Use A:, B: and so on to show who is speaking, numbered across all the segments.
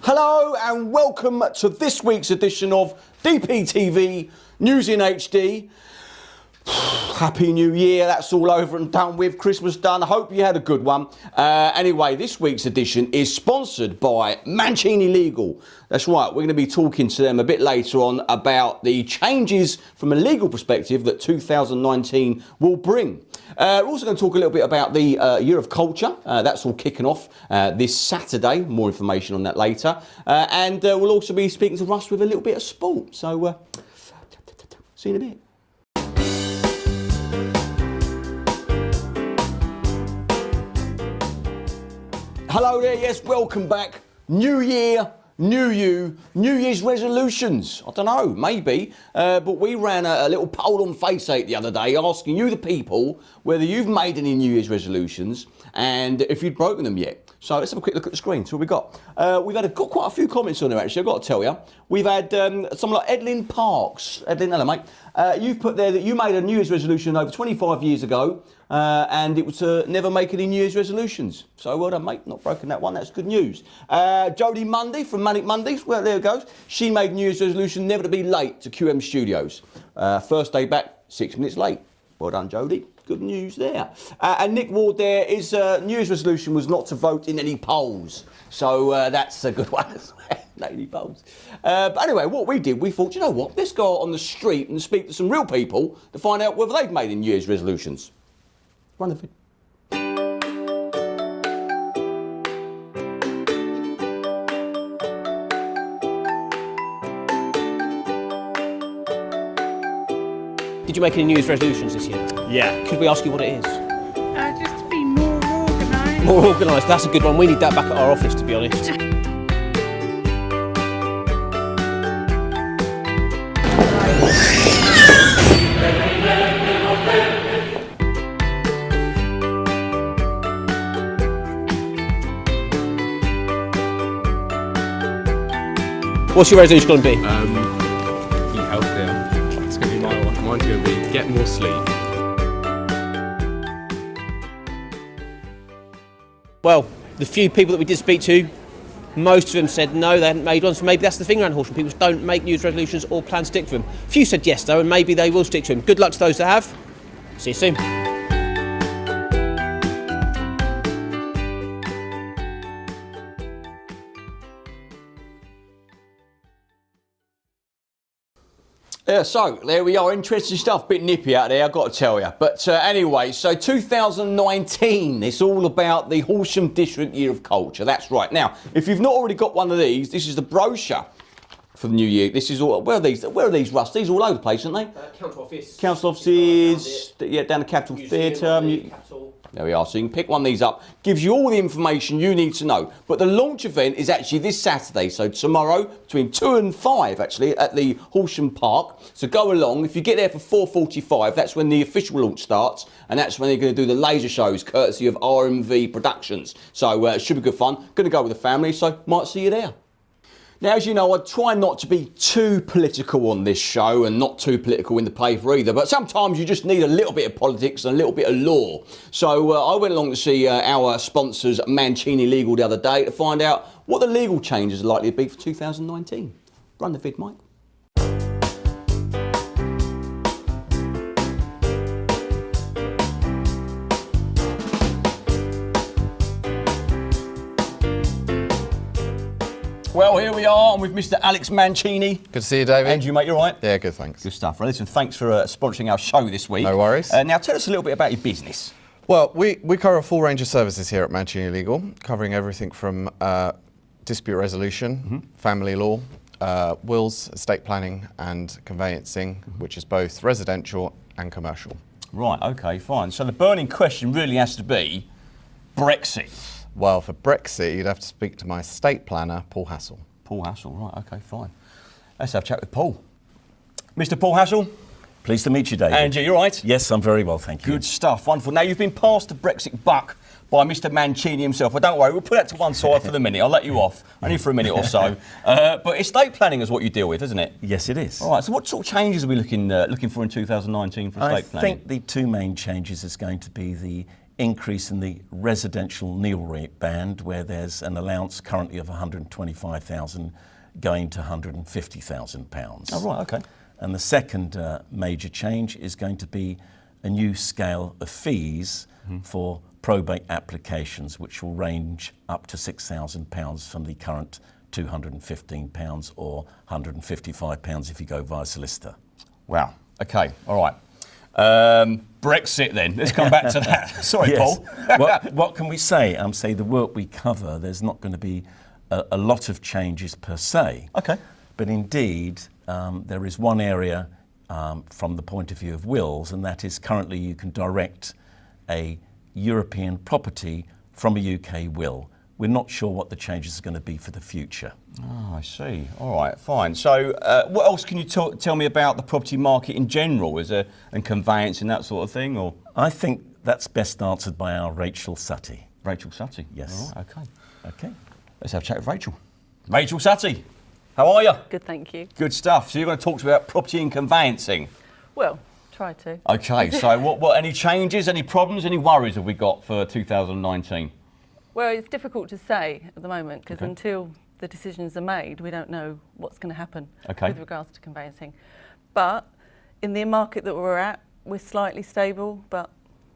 A: Hello and welcome to this week's edition of DPTV News in HD. Happy New Year, that's all over and done with, Christmas done. I hope you had a good one. Anyway, this week's edition is sponsored by Mancini Legal. That's right, we're going to be talking to them a bit later on about the changes from a legal perspective that 2019 will bring. We're also going to talk a little bit about the Year of Culture. That's all kicking off this Saturday. More information on that later. And we'll also be speaking to Russ with a little bit of sport. So, see you in a bit. Hello there, yes, welcome back. New year, new you, New Year's resolutions. I don't know, maybe. But we ran a little poll on Face8 the other day asking you, the people, whether you've made any New Year's resolutions and if you'd broken them yet. So let's have a quick look at the screen, see what we got. We've got quite a few comments on there, actually, I've got to tell you. We've had someone like Edlin Parks. Edlin, hello, mate. You've put there that you made a New Year's resolution over 25 years ago, and it was to never make any New Year's resolutions. So well done, mate. Not broken that one. That's good news. Jodie Mundy from Manic Mondays. Well, there it goes. She made New Year's resolution never to be late to QM Studios. First day back, 6 minutes late. Well done, Jodie. Good news there. And Nick Ward there, his New Year's resolution was not to vote in any polls. So that's a good one as well. Not any polls. But anyway, what we did, we thought, you know what, let's go out on the street and speak to some real people to find out whether they've made any New Year's resolutions. Run the video.
B: Did you make any New Year's resolutions this year?
C: Yeah.
B: Could we ask you what it is?
D: Just to be more organised.
B: More organised, that's a good one. We need that back at our office, to be honest. What's your resolution going to be?
C: Eat healthier. It's going to be my one. Mine's going to be get more sleep.
B: Well, the few people that we did speak to, most of them said no, they hadn't made one, so maybe that's the thing around Horsham. People don't make New Year's resolutions or plan to stick to them. A few said yes, though, and maybe they will stick to them. Good luck to those that have. See you soon.
A: Yeah, so there we are, interesting stuff, bit nippy out there, I've got to tell you. But anyway, so 2019, it's all about the Horsham District Year of Culture, that's right. Now, if you've not already got one of these, this is the brochure for the new year. This is all, where are these, Russ? These are all over the place, aren't they?
B: Council office.
A: Council offices, yeah, down the Capitol Theatre.
B: Capital.
A: There we are, so you can pick one of these up. Gives you all the information you need to know. But the launch event is actually this Saturday, so tomorrow, between 2 and 5 actually, at the Horsham Park. So go along. If you get there for 4:45, that's when the official launch starts, and that's when they're going to do the laser shows, courtesy of RMV Productions. So it should be good fun. Going to go with the family, so might see you there. Now, as you know, I try not to be too political on this show and not too political in the paper either, but sometimes you just need a little bit of politics and a little bit of law. So I went along to see our sponsors, Mancini Legal, the other day to find out what the legal changes are likely to be for 2019. Run the vid, Mike. Well, here we are. I'm with Mr. Alex Mancini.
E: Good to see you, David.
A: And you, mate, you all right?
E: Yeah, good, thanks.
A: Good stuff. Well, listen, thanks for sponsoring our show this week.
E: No worries.
A: Now, tell us a little bit about your business.
E: Well, we cover a full range of services here at Mancini Legal, covering everything from dispute resolution, family law, wills, estate planning and conveyancing, which is both residential and commercial.
A: Right, OK, fine. So the burning question really has to be Brexit.
E: Well, for Brexit, you'd have to speak to my estate planner, Paul Hassel.
A: Paul Hassel, right, OK, fine. Let's have a chat with Paul. Mr. Paul Hassel.
F: Pleased to meet you, David.
A: Andrew, you all right?
F: Yes, I'm very well, thank you.
A: Good stuff, wonderful. Now, you've been passed the Brexit buck by Mr. Mancini himself. But don't worry, we'll put that to one side for the minute. I'll let you off, only for a minute or so. But estate planning is what you deal with, isn't it?
F: Yes, it is.
A: All right, so what sort of changes are we looking for in 2019 for estate planning?
F: I think the two main changes is going to be the increase in the residential nil rate band, where there's an allowance currently of £125,000 going to £150,000.
A: Oh, right, okay.
F: And the second major change is going to be a new scale of fees for probate applications, which will range up to £6,000 from the current £215 or £155 if you go via solicitor.
A: Wow. Okay. All right. Brexit then. Let's come back to that. Sorry,
F: Yes.
A: Paul.
F: What can we say? Say the work we cover, there's not going to be a lot of changes per se.
A: Okay.
F: But indeed, there is one area from the point of view of wills, and that is currently you can direct a European property from a UK will. We're not sure what the changes are going to be for the future.
A: Oh, I see. All right, fine. So what else can you tell me about the property market in general? And conveyance and that sort of thing? Or
F: I think that's best answered by our Rachel Sutty.
A: Rachel Sutty?
F: Yes.
A: All right, okay.
F: Okay.
A: Let's have a chat with Rachel. Rachel Sutty, how are you?
G: Good, thank you.
A: Good stuff. So you're going to talk to me about property and conveyancing.
G: Well, try to.
A: Okay, so what? Any changes, any problems, any worries have we got for 2019?
G: Well, it's difficult to say at the moment because
A: Okay.
G: until the decisions are made, we don't know what's going to happen
A: Okay.
G: with regards to conveyancing. But in the market that we're at, we're slightly stable, but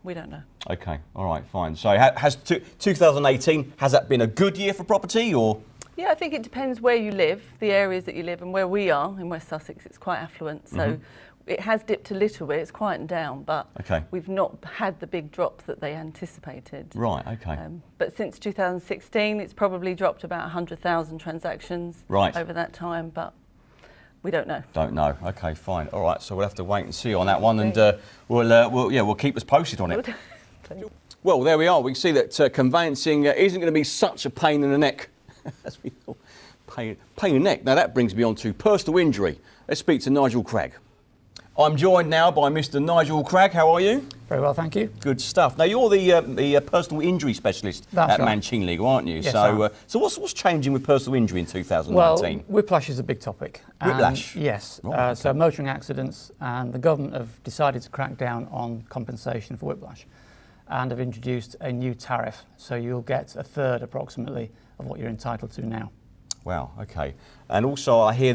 G: we don't know.
A: Okay, all right, fine. So has 2018, has that been a good year for property or?
G: Yeah, I think it depends where you live, the areas that you live, and where we are in West Sussex, it's quite affluent. So it has dipped a little bit, it's quietened down, but
A: Okay.
G: we've not had the big drop that they anticipated.
A: Right, okay.
G: But since 2016, it's probably dropped about 100,000 transactions
A: Right.
G: over that time, but we don't know.
A: Don't know. Okay, fine. All right, so we'll have to wait and see on that one, and we'll keep us posted on it.
G: Please.
A: Well, there we are. We can see that conveyancing isn't going to be such a pain in the neck as we thought. Pain in the neck. Now that brings me on to personal injury. Let's speak to Nigel Cragg. I'm joined now by Mr. Nigel Cragg. How are you?
H: Very well, thank you.
A: Good stuff. Now you're the personal injury specialist
H: That's
A: at
H: right.
A: Manchin Legal, aren't you?
H: Yes,
A: so,
H: I am.
A: so what's changing with personal injury in 2019?
H: Well, whiplash is a big topic. And
A: Whiplash?
H: yes.
A: Right,
H: So motoring accidents, and the government have decided to crack down on compensation for whiplash and have introduced a new tariff. So you'll get a third approximately of what you're entitled to now.
A: Wow. Okay. And also, I hear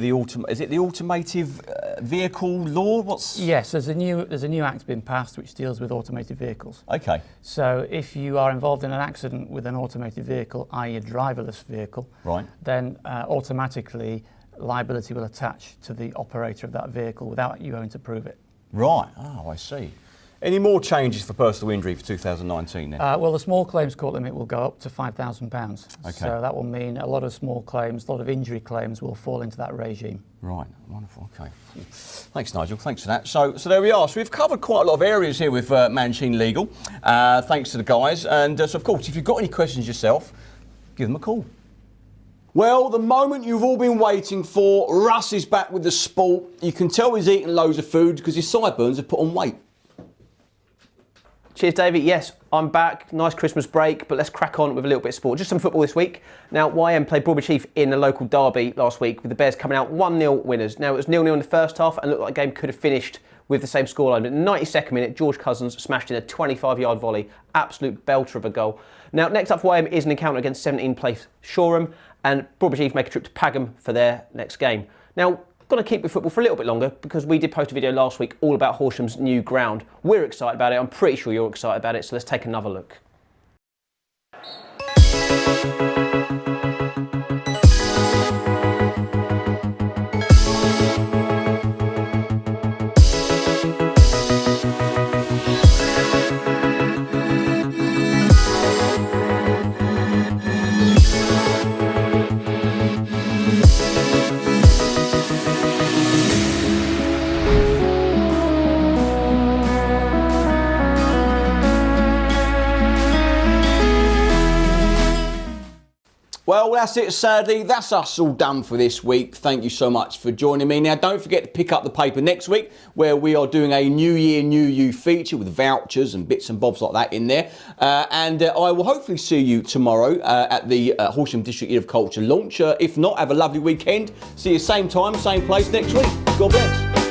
A: is it the automotive vehicle law?
H: Yes, there's a new act been passed which deals with automated vehicles.
A: Okay.
H: So if you are involved in an accident with an automated vehicle, i.e. a driverless vehicle,
A: Right.
H: then automatically liability will attach to the operator of that vehicle without you having to prove it.
A: Right. Oh, I see. Any more changes for personal injury for 2019 then?
H: Well, the small claims court limit will go up to £5,000.
A: Okay.
H: So that will mean a lot of small claims, a lot of injury claims will fall into that regime.
A: Right. Wonderful. Okay. Thanks, Nigel. Thanks for that. So there we are. So we've covered quite a lot of areas here with Manchin Legal. Thanks to the guys. And so, of course, if you've got any questions yourself, give them a call. Well, the moment you've all been waiting for, Russ is back with the sport. You can tell he's eating loads of food because his sideburns have put on weight.
B: Cheers, David. Yes, I'm back. Nice Christmas break, but let's crack on with a little bit of sport. Just some football this week. Now, YM played Broadby Chief in a local derby last week with the Bears coming out 1-0 winners. Now, it was 0-0 in the first half and looked like the game could have finished with the same scoreline. But in the 92nd minute, George Cousins smashed in a 25-yard volley. Absolute belter of a goal. Now, next up for YM is an encounter against 17th place Shoreham, and Broadby Chief make a trip to Pagham for their next game. Now, going to keep with football for a little bit longer because we did post a video last week all about Horsham's new ground. We're excited about it. I'm pretty sure you're excited about it. So let's take another look.
A: Well, that's it, sadly. That's us all done for this week. Thank you so much for joining me. Now, don't forget to pick up the paper next week where we are doing a New Year, New You feature with vouchers and bits and bobs like that in there. And I will hopefully see you tomorrow at the Horsham District Year of Culture launch. If not, have a lovely weekend. See you same time, same place next week. God bless.